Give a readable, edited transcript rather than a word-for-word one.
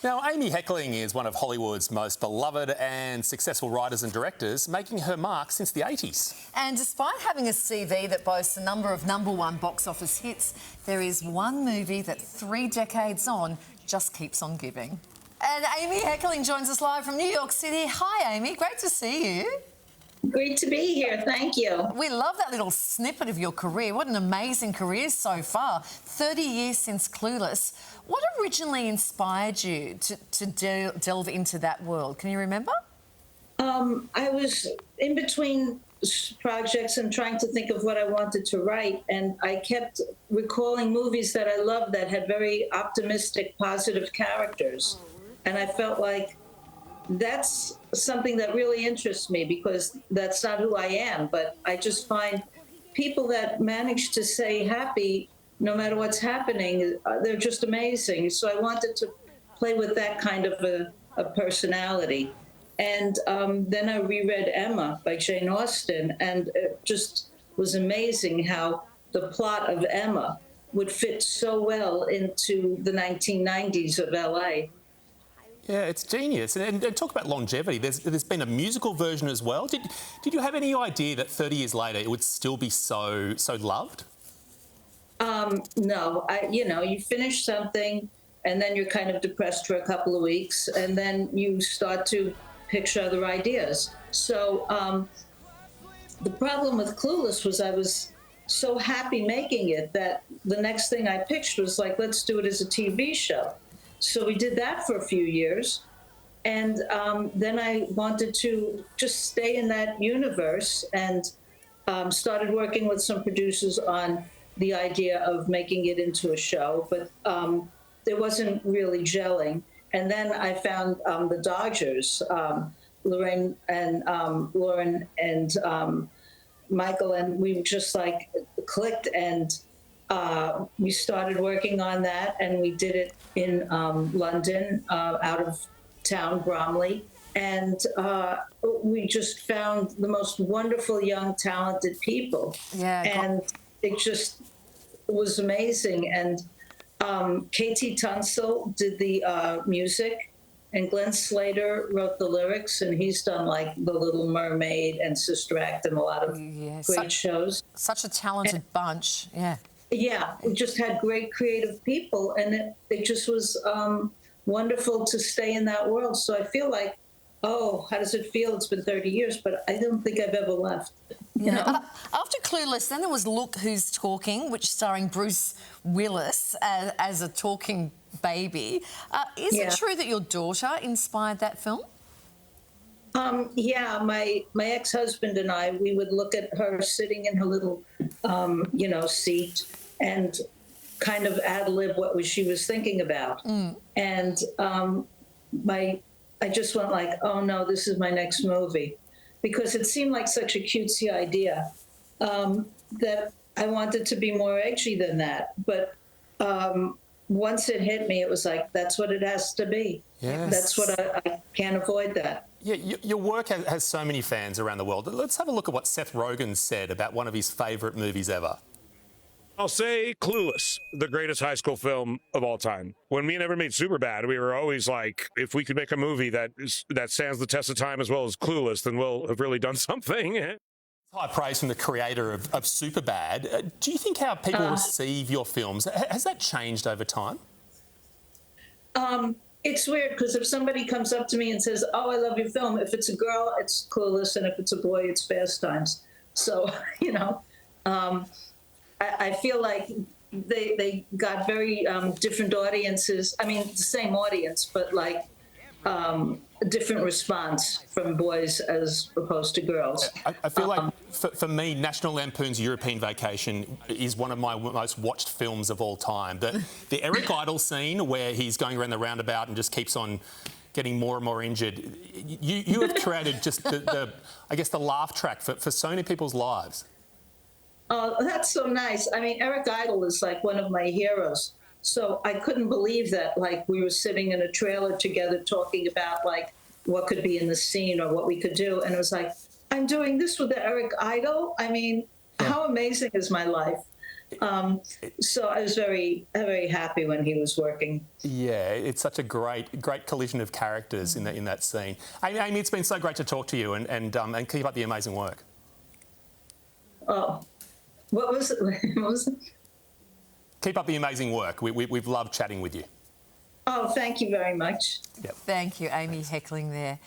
Now, Amy Heckerling is one of Hollywood's most beloved and successful writers and directors, making her mark since the 80s. And despite having a CV that boasts a number of #1 box office hits, there is one movie that 3 decades on just keeps on giving. And Amy Heckerling joins us live from New York City. Hi, Amy. Great to see you. Great to be here. Thank you. We love that little snippet of your career. What an amazing career so far. 30 years since Clueless. What originally inspired you to delve into that world? Can you remember? I was in between projects and trying to think of what I wanted to write, and I kept recalling movies that I loved that had very optimistic, positive characters. And I felt like that's something that really interests me because that's not who I am, but I just find people that manage to stay happy no matter what's happening, they're just amazing. So I wanted to play with that kind of a personality. And then I reread Emma by Jane Austen, and it just was amazing how the plot of Emma would fit so well into the 1990s of LA. Yeah, it's genius. And talk about longevity. There's been a musical version as well. Did you have any idea that 30 years later it would still be so loved? No, you finish something and then you're kind of depressed for a couple of weeks and then you start to picture other ideas. So the problem with Clueless was I was so happy making it that the next thing I pitched was like, let's do it as a TV show. So we did that for a few years. And then I wanted to just stay in that universe and started working with some producers on the idea of making it into a show, but it wasn't really gelling. And then I found the Dodgers, Lorraine and Lauren and Michael, and we just like clicked, and we started working on that, and we did it in London, out of town, Bromley. And we just found the most wonderful, young, talented people. Yeah. And it just was amazing. And KT Tunstall did the music, and Glenn Slater wrote the lyrics, and he's done like The Little Mermaid and Sister Act and a lot of great shows. Such a talented bunch, yeah. Yeah, we just had great creative people, and it just was wonderful to stay in that world. So I feel like, oh, how does it feel? It's been 30 years, but I don't think I've ever left. You know? After Clueless, then there was Look Who's Talking, which starring Bruce Willis as a talking baby. Is it true that your daughter inspired that film? Yeah, my ex-husband and I, we would look at her sitting in her little, seat and kind of ad-lib what she was thinking about. And I just went like, oh no, this is my next movie. Because it seemed like such a cutesy idea that I wanted to be more edgy than that. But once it hit me, it was like, that's what it has to be. Yes. That's what I can't avoid that. Yeah, your work has so many fans around the world. Let's have a look at what Seth Rogen said about one of his favourite movies ever. I'll say Clueless, the greatest high school film of all time. When me and Ever made Superbad, we were always like, if we could make a movie that stands the test of time as well as Clueless, then we'll have really done something. High praise from the creator of Superbad. Do you think how people receive your films, has that changed over time? It's weird because if somebody comes up to me and says, oh, I love your film, if it's a girl, it's Clueless, and if it's a boy, it's Fast Times. So, I feel like they got very different audiences. I mean, the same audience, but like a different response from boys as opposed to girls. I feel like, for me, National Lampoon's European Vacation is one of my most watched films of all time. The Eric Idle scene where he's going around the roundabout and just keeps on getting more and more injured. You have created just the laugh track for so many people's lives. Oh, that's so nice. I mean, Eric Idle is like one of my heroes. So I couldn't believe that, like, we were sitting in a trailer together talking about, like, what could be in the scene or what we could do. And it was like, I'm doing this with Eric Idle? I mean, how amazing is my life? So I was very, very happy when he was working. Yeah, it's such a great collision of characters in that scene. Amy, it's been so great to talk to you, and keep up the amazing work. Oh, what was it? What was it? Keep up the amazing work. We've loved chatting with you. Oh, thank you very much. Thank you, Amy Heckerling there.